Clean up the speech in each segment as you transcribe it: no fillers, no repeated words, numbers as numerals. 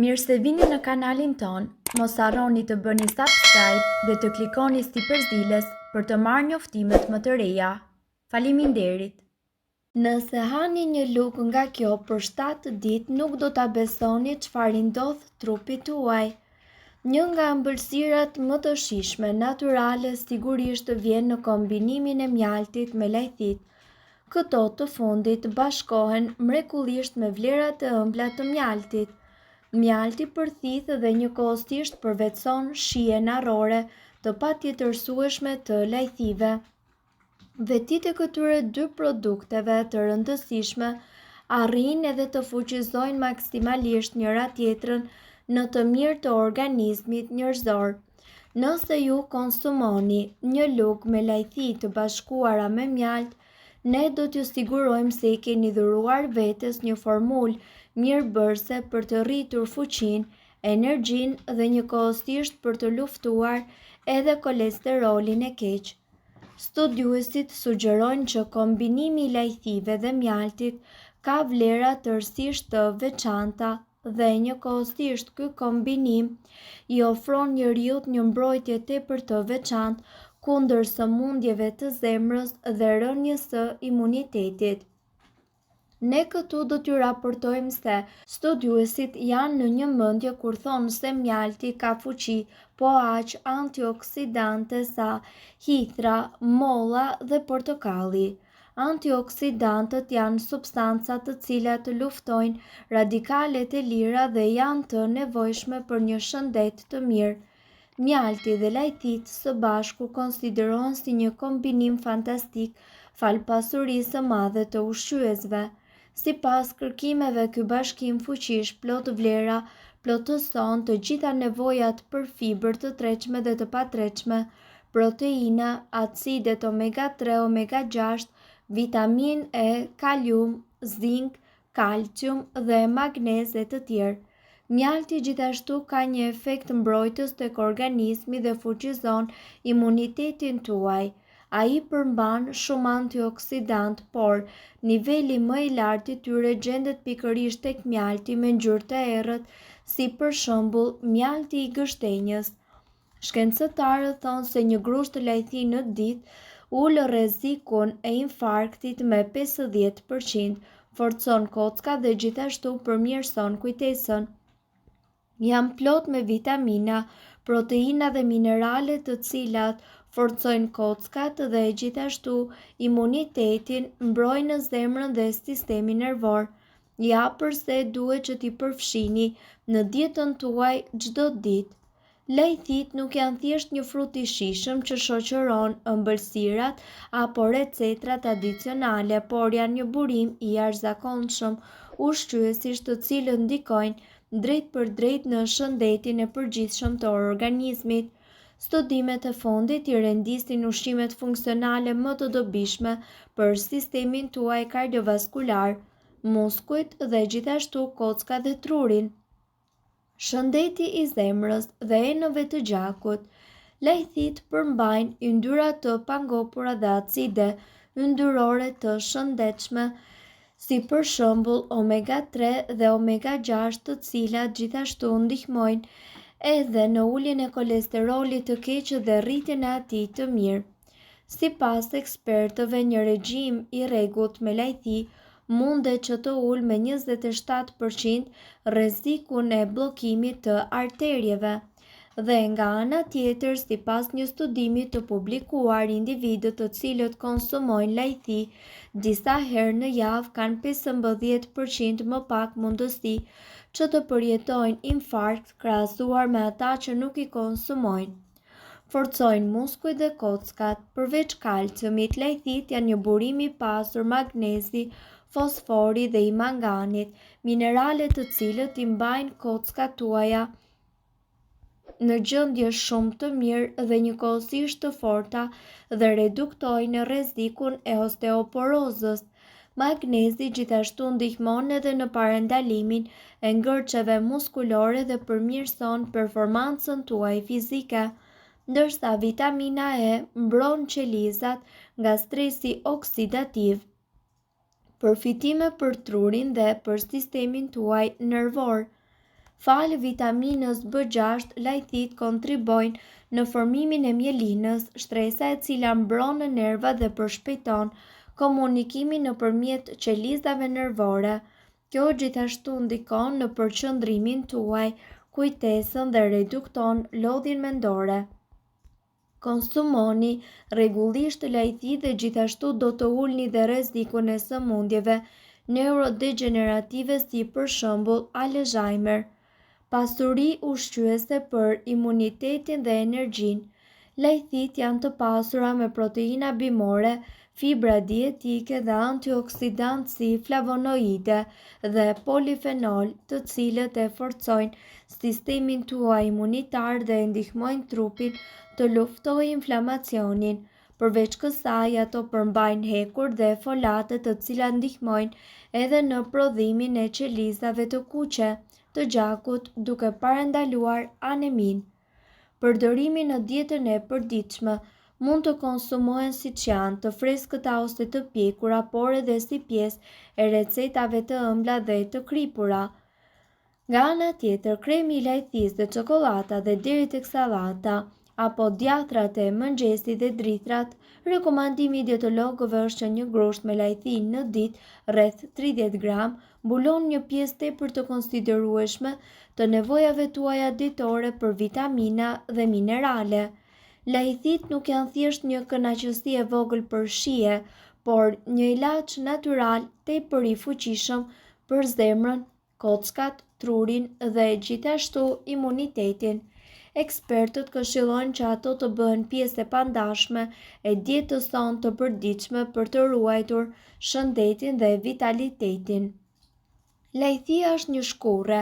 Mirë se vini në kanalin ton, mos harroni të bëni subscribe dhe të klikoni si përzieles për të marrë njoftimet më të reja. Faleminderit! Nëse hani një lugë nga kjo për 7 ditë, nuk do ta besoni çfarë ndodh trupit tuaj. Një nga ëmbëlsirat më të shijshme natyrale sigurisht vjen në kombinimin e mjaltit me lajthit. Këto të fundit bashkohen mrekullisht me vlerat e ëmbla të mjaltit. Mjalti përthith dhe njëkohësisht përvetëson shijen arrore të patjetërsueshme të lajthive. Vetit e këtyre dy produkteve të rëndësishme arrin edhe të fuqizojnë maksimalisht njëra tjetrën në të mirë të organizmit njerëzor. Nëse ju konsumoni një lugë me lajthi të bashkuara me mjalt, ne do t'ju sigurojmë se I keni dhuruar vetes një formulë mirëbërëse për të rritur fuqinë, energjinë dhe njëkohësisht për të luftuar edhe kolesterolin e keq. Studiuesit sugjerojnë që kombinimi I lajthive dhe mjaltit ka vlera tërësisht të veçanta dhe njëkohësisht ky kombinim I ofron njeriut një mbrojtje tepër të veçantë kundër sëmundjeve të zemrës dhe rënjes së imunitetit. Ne këtu do t'ju raportojmë se studiuesit janë në një mendje kur thonë se mjalti ka fuqi, po aq antioksidante sa hithra, molla dhe portokalli. Antioksidantët janë substanca të cilat luftojnë radikalet e lira dhe janë të nevojshme për një shëndet të mirë. Mjalti dhe lajthit së bashku konsiderohen si një kombinim fantastik fal pasurisë së madhe të ushqyesve. Sipas kërkimeve, ky bashkim fuqish plot vlera plotëson të gjitha nevojat për fibër të tretshme dhe të patretshme, proteina, acidet omega-3, omega-6, vitaminë E, kalium, zink, kalcium dhe magnez e të tjerë. Mjalti gjithashtu ka një efekt mbrojtës tek organizmi dhe fuqizon imunitetin tuaj. Ai përmban shumë antioksidant, por niveli më I lartë I tyre gjendet pikërisht tek mjalti me ngjyrë të errët, si për shembull mjalti I gështenjës. Shkencëtarët thonë se një grusht lajthi në ditë ul rrezikun e infarktit me 50%, forcon kockat dhe gjithashtu përmirëson kujtesën. Janë plot me vitamina, proteina dhe minerale të cilat forcojnë kockat dhe gjithashtu imunitetin, mbrojnë zemrën dhe sistemin nervor. Ja pse duhet që t'i përfshini në dietën tuaj çdo ditë. Lajthit nuk janë thjesht një frut I shijshëm që shoqëron ëmbëlsirat apo receta tradicionale, por janë një burim I jashtëzakonshëm ushqyesish të cilët ndikojnë drejt për drejt në shëndetin e përgjithshëm të organizmit. Studimet e fundit I rendisin ushqimet funksionale më të dobishme për sistemin tuaj kardiovaskular, muskujt dhe gjithashtu kockat dhe trurin. Shëndeti I zemrës dhe enëve të gjakut. Lajthit përmbajnë yndyra të pangopura dhe acide yndyrore të shëndetshme, si për shembull omega-3 dhe omega-6, të cilat gjithashtu ndihmojnë edhe në uljen e kolesterolit të keq dhe rritjen e atij të mirë. Sipas ekspertëve, një regjim I rregullt me lajthi mundet që të ulë me 27% rrezikun e bllokimit të arterieve. Dhe nga ana tjetër, sipas një studimi të publikuar, individët të cilët konsumojnë lajthi disa herë në javë kanë 15% më pak mundësi që të përjetojnë infarkt krahasuar me ata që nuk I konsumojnë. Forcojnë muskujt dhe kockat. Përveç kalciumit, lajthit janë një burim I pasur magnezi, fosfori dhe I manganit, minerale të cilët I mbajnë kockat tuaja në gjendje shumë të mirë dhe njëkohësisht të forta dhe reduktojnë rrezikun e osteoporozës. Magnezi gjithashtu ndihmon edhe në parandalimin e ngërçeve muskulore dhe përmirëson performancën tuaj fizike, ndërsa vitamina E mbron qelizat nga stresi oksidativ. Përfitime për trurin dhe për sistemin tuaj nervor. Falë vitaminës B6, lajthit kontribojnë në formimin e mjelinës, shtresa e cila mbron në nerva dhe përshpejton komunikimin nëpërmjet qelizave nervore. Kjo gjithashtu ndikon në përqendrimin tuaj, kujtesën dhe redukton lodhjen mendore. Konsumoni rregullisht lajthi dhe gjithashtu do të ulni dhe rrezikun e sëmundjeve neurodegenerative si për shembull Alzheimer. Pasuri ushqyese për imunitetin dhe energjinë. Lajthit janë të pasura me proteina bimore, fibra dietike dhe antioksidantë si flavonoide dhe polifenol, të cilët e forcojnë sistemin tuaj imunitar dhe ndihmojnë trupin të luftojë inflamacionin. Përveç kësaj, ato përmbajnë hekur dhe folate të cilat ndihmojnë edhe në prodhimin e qelizave të kuqe të gjakut, duke parandaluar aneminë. Përdorimi në dietën e përditshme mund të konsumohen siç janë, të freskëta ose të pjekura, por edhe si pjesë e recetave të ëmbla dhe të kripura. Nga ana tjetër, kremi i lajthisë dhe çokolata dhe deri tek sallata apo djathtrat e mëngjesit dhe dritrat, rekomandimi i dietologëve është që një grusht me lajthi në ditë rreth 30 gram mbulon një pjesë tepër të konsiderueshme të nevojave tuaja ditore për vitamina dhe minerale. Lajthit nuk janë thjesht një kënaqësi e vogël për shije, por një ilaç natyral tepër i fuqishëm për zemrën, kockat, trurin dhe gjithashtu imunitetin. Ekspertët këshillojnë që ato të bëhen pjesë e pandashme e dietës sonë të përditshme për të ruajtur shëndetin dhe vitalitetin. Lajthia është një shkurre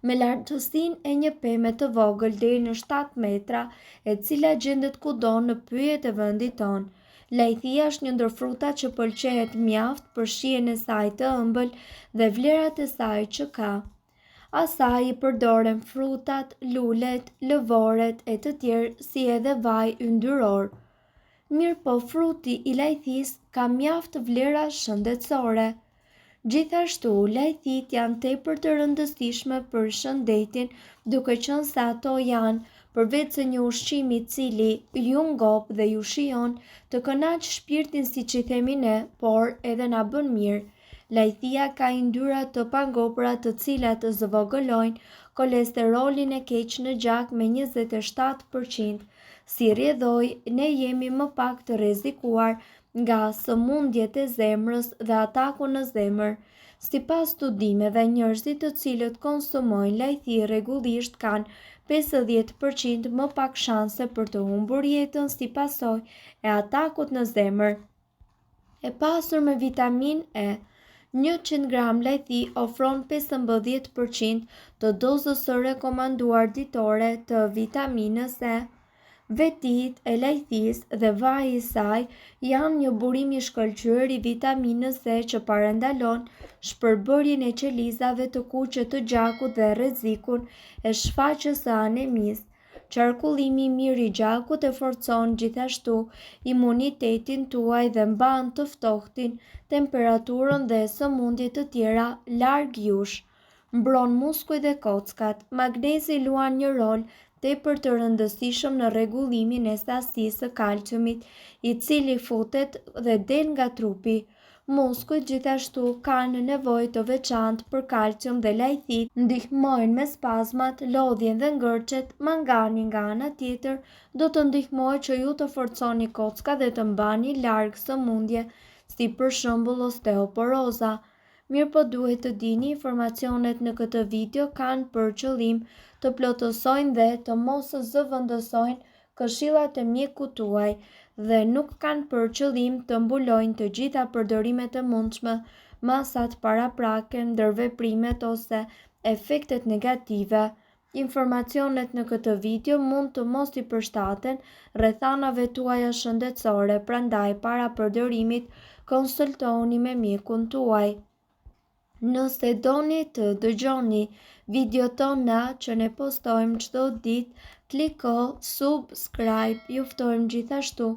me lartësinë e një peme të vogël deri në 7 metra, e cila gjendet kudo në pyjet e vendit tonë. Lajthia është një ndër frutat që pëlqejet mjaft për shijen e saj të ëmbël dhe vlerat e saj që ka. Asaj i përdoren frutat, lulet, lëvoret e të tjerë si edhe vaj yndyror. Mirëpo fruti i lajthisë ka mjaft vlera shëndetësore. Gjithashtu, lajthit janë tepër të rëndësishme për shëndetin, duke qenë se ato janë, përveç se një ushqim i cili ju ngop dhe ju shijon të kënaq shpirtin siç i themi ne, por edhe na bën mirë. Lajthia ka yndyra të pangopura të cilat zvogëlojnë kolesterolin e keq në gjak me 27%. Si rrjedhoj, ne jemi më pak të rrezikuar nga sëmundjet e zemrës dhe ataku në zemër. Sipas studimeve, njerëzit të cilët konsumojnë lajthi rregullisht kanë 50% më pak shanse për të humbur jetën si pasojë e atakut në zemër. E pasur me vitaminë E, 100 gram lajthi ofron 15% të dozës së rekomanduar ditore të vitaminës E. Vetit e lajthisë dhe vaji i saj janë një burim i shkëlqyer i vitaminës E që parandalon shpërbërjen e qelizave të kuqe të gjakut dhe rrezikun e shfaqjes së anemisë. Qarkullimi i mirë i gjakut e forcon gjithashtu imunitetin tuaj dhe mban të ftohtin, temperaturën dhe sëmundje të tjera larg jush. Mbron muskujt dhe kockat. Magnezi luan një rol tepër të rëndësishëm në rregullimin e sasisë së kalciumit, i cili futet dhe del nga trupi. Muskujt gjithashtu kanë nevojë të veçantë për kalcium dhe lajthit ndihmojnë me spazmat, lodhjen dhe ngërçet. Mangani nga ana tjetër do të ndihmojë që ju të forconi kockat dhe të mbani larg sëmundje si për shembull osteoporoza. Mirëpo duhet të dini, informacionet në këtë video kanë për qëllim të plotësojnë dhe të mos zëvendësojnë këshillat e mjekut tuaj dhe nuk kanë për qëllim të mbulojnë të gjitha përdorimet e mundshme, masat paraprake, ndërveprimet ose efektet negative. Informacionet në këtë video mund të mos i përshtaten rrethanave tuaja shëndetësore, prandaj para përdorimit konsultoni me mjekun tuaj. Nëse doni të dëgjoni video tona që ne postojmë çdo ditë, kliko subscribe. Ju ftojmë gjithashtu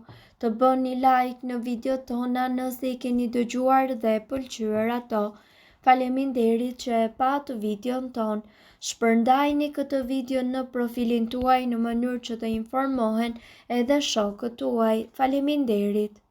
të bëni like në video tona nëse i keni dëgjuar dhe pëlqyer ato. Faleminderit që e patë videon ton. Shpërndajni këtë video në profilin tuaj në mënyrë që të informohen edhe shokët tuaj. Faleminderit.